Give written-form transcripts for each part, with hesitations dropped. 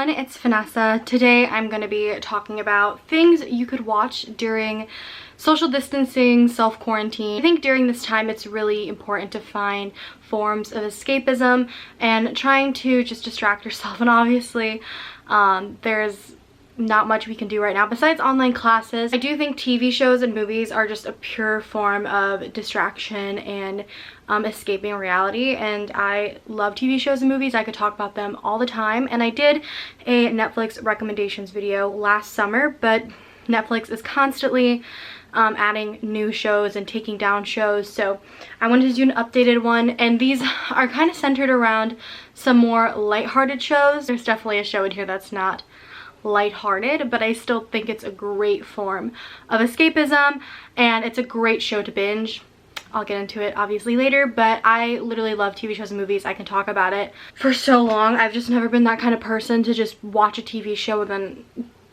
everyone, it's Vanessa. Today I'm going to be talking about things you could watch during social distancing, self-quarantine. I think during this time it's really important to find forms of escapism and trying to just distract yourself. And obviously there's not much we can do right now besides online classes. I do think TV shows and movies are just a pure form of distraction and escaping reality, and I love TV shows and movies. I could talk about them all the time, and I did a Netflix recommendations video last summer, but Netflix is constantly adding new shows and taking down shows, so I wanted to do an updated one, and these are kind of centered around some more lighthearted shows. There's definitely a show in here that's not lighthearted, but I still think it's a great form of escapism, and it's a great show to binge. I'll get into it obviously later, but I literally love TV shows and movies. I can talk about it for so long. I've just never been that kind of person to just watch a TV show and then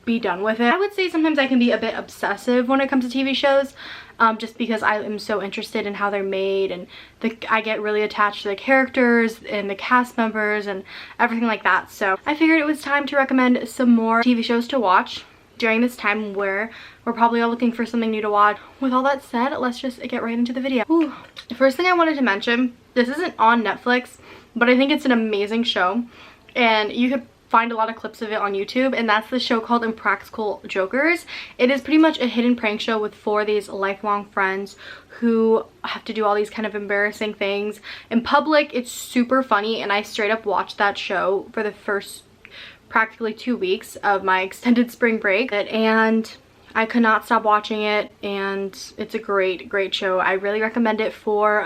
be done with it. I would say sometimes I can be a bit obsessive when it comes to TV shows, just because I am so interested in how they're made, and I get really attached to the characters and the cast members and everything like that. So I figured it was time to recommend some more TV shows to watch during this time where we're probably all looking for something new to watch. With all that said, let's just get right into the video. Ooh. The first thing I wanted to mention, this isn't on Netflix, but I think it's an amazing show, and you could find a lot of clips of it on YouTube, and that's the show called Impractical Jokers. It is pretty much a hidden prank show with four of these lifelong friends who have to do all these kind of embarrassing things in public. It's super funny, and I straight up watched that show for the first practically 2 weeks of my extended spring break, and I could not stop watching it, and it's a great show. I really recommend it for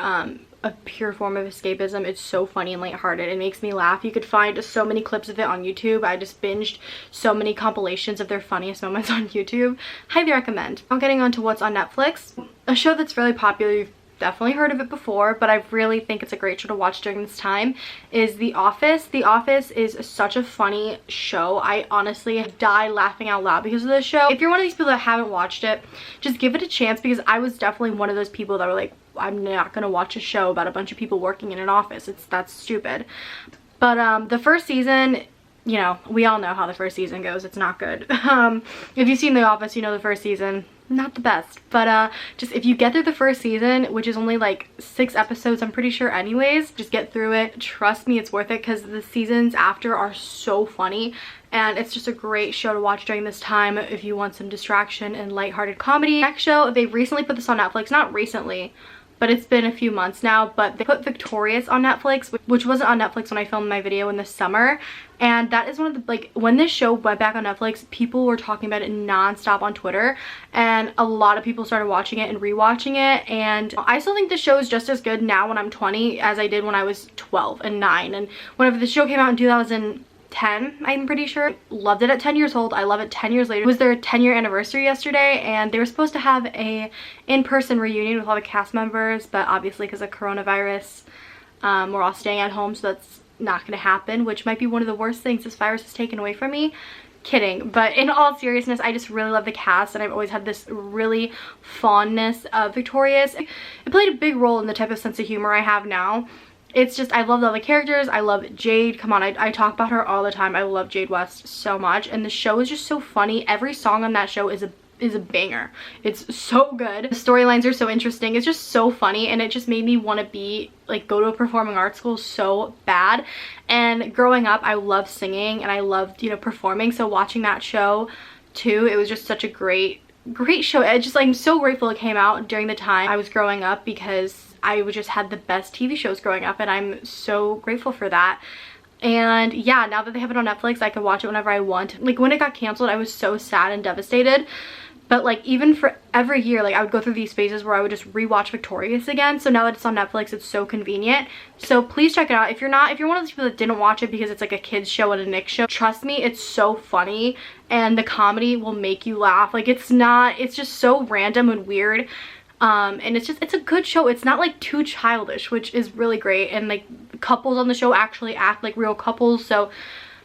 a pure form of escapism. It's so funny and lighthearted. It makes me laugh. You could find so many clips of it on YouTube. I just binged so many compilations of their funniest moments on YouTube. Highly recommend. Now getting on to what's on Netflix. A show that's really popular, you've definitely heard of it before, but I really think it's a great show to watch during this time, is The Office. The Office is such a funny show. I honestly die laughing out loud because of this show. If you're one of these people that haven't watched it, just give it a chance, because I was definitely one of those people that were like, I'm not gonna watch a show about a bunch of people working in an office. That's stupid. But the first season, you know, we all know how the first season goes. It's not good. If you've seen The Office, you know the first season, not the best. But just if you get through the first season, which is only like 6 episodes, I'm pretty sure anyways, just get through it. Trust me, it's worth it, because the seasons after are so funny, and it's just a great show to watch during this time if you want some distraction and lighthearted comedy. Next show, they recently put this on Netflix. Not recently, but it's been a few months now, but they put Victorious on Netflix, which wasn't on Netflix when I filmed my video in the summer. And that is one of the, like, when this show went back on Netflix, people were talking about it non-stop on Twitter, and a lot of people started watching it and rewatching it. And I still think the show is just as good now when I'm 20 as I did when I was 12 and 9. And whenever the show came out in 2010, I'm pretty sure. Loved it at 10 years old. I love it 10 years later. It was their 10-year anniversary yesterday, and they were supposed to have a in-person reunion with all the cast members, but obviously because of coronavirus, we're all staying at home, so that's not going to happen, which might be one of the worst things this virus has taken away from me. Kidding. But in all seriousness, I just really love the cast, and I've always had this really fondness of Victorious. It played a big role in the type of sense of humor I have now. It's just, I love all the characters. I love Jade. Come on, I talk about her all the time. I love Jade West so much, and the show is just so funny. Every song on that show is a banger. It's so good. The storylines are so interesting. It's just so funny, and it just made me want to go to a performing arts school so bad. And growing up, I loved singing, and I loved, you know, performing. So watching that show too, it was just such a great show. I'm so grateful it came out during the time I was growing up, because I just had the best TV shows growing up, and I'm so grateful for that. And yeah, now that they have it on Netflix, I can watch it whenever I want. Like, when it got canceled, I was so sad and devastated. But like, even for every year, like, I would go through these phases where I would just rewatch Victorious again. So now that it's on Netflix, it's so convenient. So please check it out. If you're one of those people that didn't watch it because it's like a kids show and a Nick show, trust me, it's so funny, and the comedy will make you laugh. Like, it's just so random and weird. And it's a good show. It's not like too childish, which is really great. And like, couples on the show actually act like real couples. So,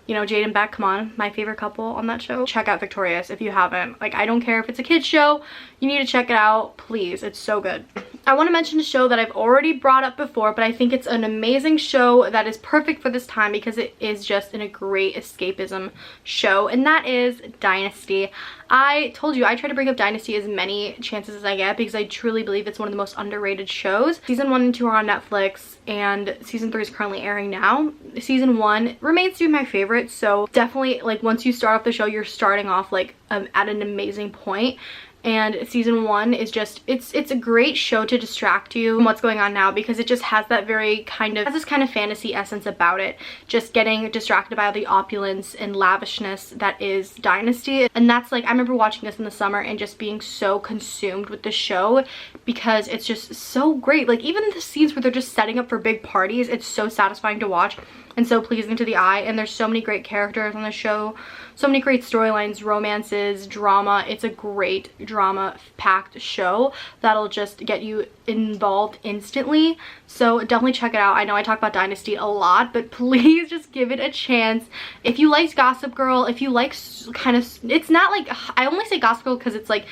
you know, Jade and Beck, come on, my favorite couple on that show. Check out Victorious if you haven't. Like, I don't care if it's a kid's show, you need to check it out, please. It's so good. I want to mention a show that I've already brought up before, but I think it's an amazing show that is perfect for this time because it is just a great escapism show, and that is Dynasty. I told you I try to bring up Dynasty as many chances as I get because I truly believe it's one of the most underrated shows. Season 1 and 2 are on Netflix, and season 3 is currently airing now. Season 1 remains to be my favorite, so definitely, like, once you start off the show, you're starting off like at an amazing point. And season 1 is just, it's a great show to distract you from what's going on now because it just has that very kind of, has this kind of fantasy essence about it. Just getting distracted by all the opulence and lavishness that is Dynasty. And that's like, I remember watching this in the summer and just being so consumed with the show because it's just so great. Like, even the scenes where they're just setting up for big parties, it's so satisfying to watch and so pleasing to the eye. And there's so many great characters on the show, so many great storylines, romances, drama. It's a great drama-packed show that'll just get you involved instantly. So definitely check it out. I know I talk about Dynasty a lot, but please just give it a chance. If you like Gossip Girl, if you like kind of, it's not like, I only say Gossip Girl because it's like,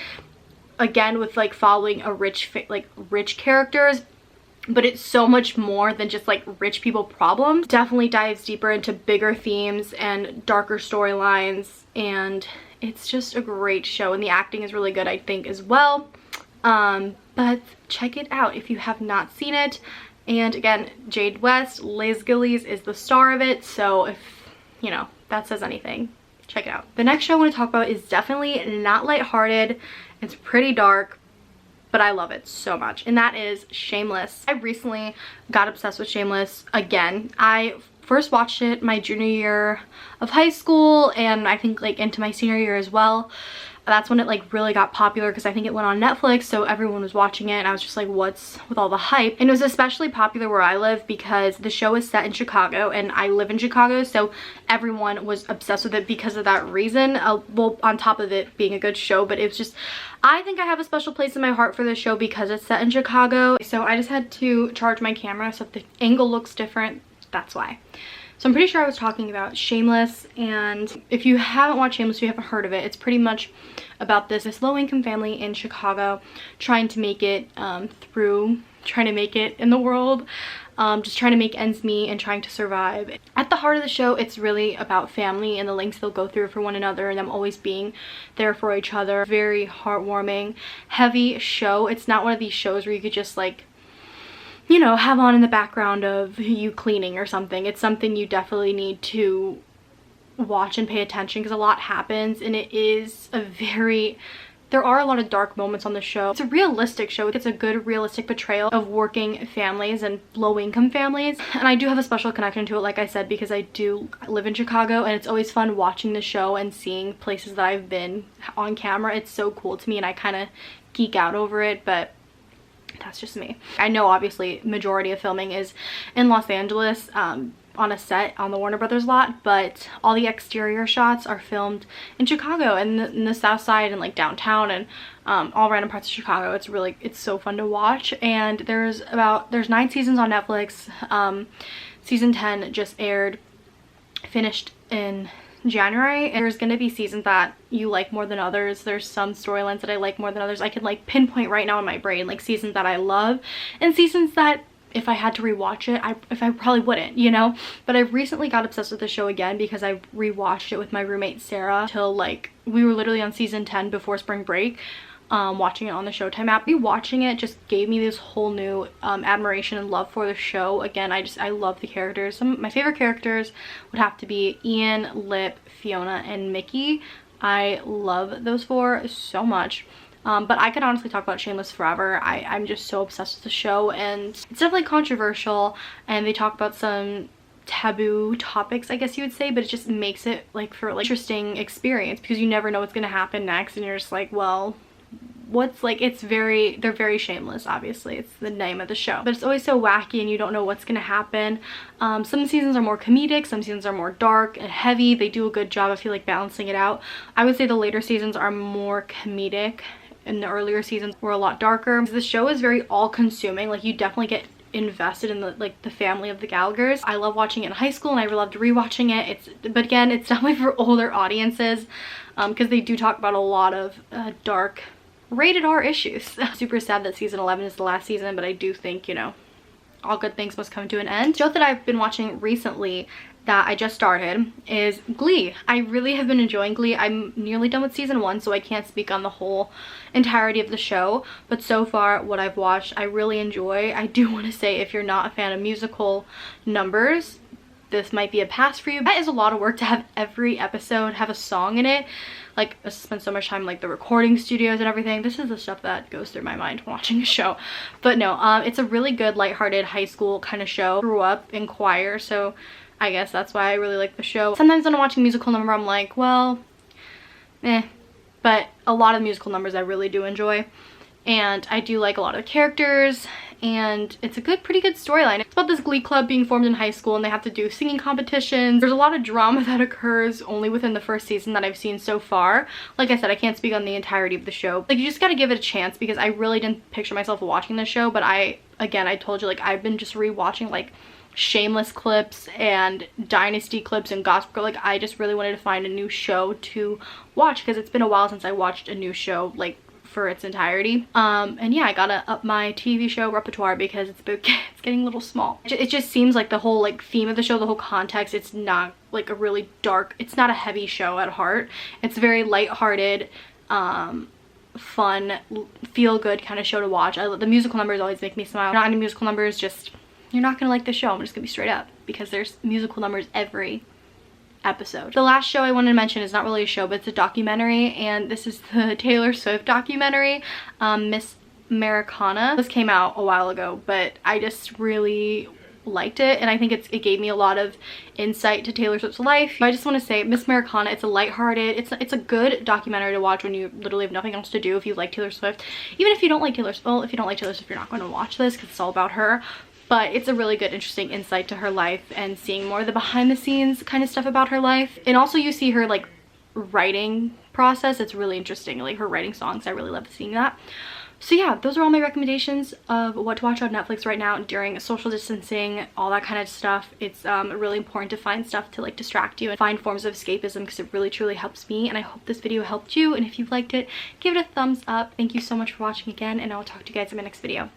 again, with like following a rich characters, but it's so much more than just like rich people problems. Definitely dives deeper into bigger themes and darker storylines, and it's just a great show, and the acting is really good, I think, as well. But check it out if you have not seen it. And again, Jade West, Liz Gillies is the star of it, so if, you know, that says anything, check it out. The next show I want to talk about is definitely not lighthearted. It's pretty dark, but I love it so much, and that is Shameless. I recently got obsessed with Shameless again. I first watched it my junior year of high school, and I think like into my senior year as well. That's when it like really got popular because I think it went on Netflix, so everyone was watching it, and I was just like, what's with all the hype? And it was especially popular where I live because the show is set in Chicago, and I live in Chicago, so everyone was obsessed with it because of that reason. Well, on top of it being a good show, but it was just, I think I have a special place in my heart for this show because it's set in Chicago. So I just had to charge my camera so if the angle looks different, that's why. So I'm pretty sure I was talking about Shameless, and if you haven't watched Shameless, you haven't heard of it, it's pretty much about this low-income family in Chicago trying to make it trying to make it in the world, just trying to make ends meet and trying to survive. At the heart of the show, it's really about family and the lengths they'll go through for one another and them always being there for each other. Very heartwarming, heavy show. It's not one of these shows where you could just like, you know, have on in the background of you cleaning or something. It's something you definitely need to watch and pay attention because a lot happens, and it is a very, there are a lot of dark moments on the show. It's a realistic show. It's a good realistic portrayal of working families and low-income families, and I do have a special connection to it, like I said, because I do live in Chicago, and it's always fun watching the show and seeing places that I've been on camera. It's so cool to me, and I kind of geek out over it, but that's just me. I know obviously majority of filming is in Los Angeles, on a set on the Warner Brothers lot, but all the exterior shots are filmed in Chicago and in the South Side and like downtown and all random parts of Chicago. It's so fun to watch, and there's 9 seasons on Netflix. Season 10 just aired, finished in January. There's gonna be seasons that you like more than others. There's some storylines that I like more than others. I can like pinpoint right now in my brain like seasons that I love and seasons that if I had to rewatch it, I probably wouldn't, you know. But I recently got obsessed with the show again because I rewatched it with my roommate Sarah till like we were literally on season 10 before spring break, watching it on the Showtime app. Rewatching it just gave me this whole new admiration and love for the show. Again, I love the characters. Some of my favorite characters would have to be Ian, Lip, Fiona, and Mickey. I love those 4 so much. But I could honestly talk about Shameless forever. I'm just so obsessed with the show, and it's definitely controversial, and they talk about some taboo topics, I guess you would say, but it just makes it like for like interesting experience because you never know what's gonna happen next, and you're just like, well, what's like, they're very shameless, obviously, it's the name of the show, but it's always so wacky and you don't know what's gonna happen. Some seasons are more comedic, some seasons are more dark and heavy. They do a good job, I feel like, balancing it out. I would say the later seasons are more comedic and the earlier seasons were a lot darker. The show is very all-consuming. Like, you definitely get invested in the family of the Gallaghers. I love watching it in high school, and I loved rewatching it. But again, it's definitely for older audiences because they do talk about a lot of dark rated R issues. Super sad that season 11 is the last season, but I do think, you know, all good things must come to an end. The show that I've been watching recently that I just started is Glee. I really have been enjoying Glee. I'm nearly done with season 1, so I can't speak on the whole entirety of the show, but so far what I've watched I really enjoy. I do want to say, if you're not a fan of musical numbers, this might be a pass for you. That is a lot of work to have every episode have a song in it. Like, I spend so much time like the recording studios and everything. This is the stuff that goes through my mind watching a show. But no, it's a really good lighthearted high school kind of show. Grew up in choir, so I guess that's why I really like the show. Sometimes when I'm watching musical number, I'm like, well, but a lot of musical numbers I really do enjoy. And I do like a lot of the characters, and it's a pretty good storyline. It's about this Glee club being formed in high school, and they have to do singing competitions. There's a lot of drama that occurs only within the first season that I've seen so far. Like I said, I can't speak on the entirety of the show. Like, you just gotta give it a chance, because I really didn't picture myself watching the show, but I told you, like, I've been just rewatching like Shameless clips and Dynasty clips and Gossip Girl. Like, I just really wanted to find a new show to watch, because it's been a while since I watched a new show like for its entirety. And yeah, I gotta up my TV show repertoire because it's getting a little small. It just seems like the whole like theme of the show, the whole context, it's not like a really dark, it's not a heavy show at heart. It's very lighthearted, fun, feel good kind of show to watch. The musical numbers always make me smile. Not any musical numbers, just, you're not gonna like the show. I'm just gonna be straight up, because there's musical numbers every episode. The last show I wanted to mention is not really a show, but it's a documentary, and this is the Taylor Swift documentary, Miss Americana. This came out a while ago, but I just really liked it, and I think it gave me a lot of insight to Taylor Swift's life. I just want to say, Miss Americana, it's a lighthearted, it's a good documentary to watch when you literally have nothing else to do if you like Taylor Swift. Even if you don't like Taylor Swift, well, if you don't like Taylor Swift, you're not going to watch this because it's all about her. But it's a really good, interesting insight to her life and seeing more of the behind the scenes kind of stuff about her life. And also you see her like writing process. It's really interesting, like her writing songs. I really love seeing that. So yeah, those are all my recommendations of what to watch on Netflix right now during social distancing, all that kind of stuff. It's really important to find stuff to like distract you and find forms of escapism, because it really truly helps me, and I hope this video helped you. And if you liked it, give it a thumbs up. Thank you so much for watching again, and I'll talk to you guys in my next video.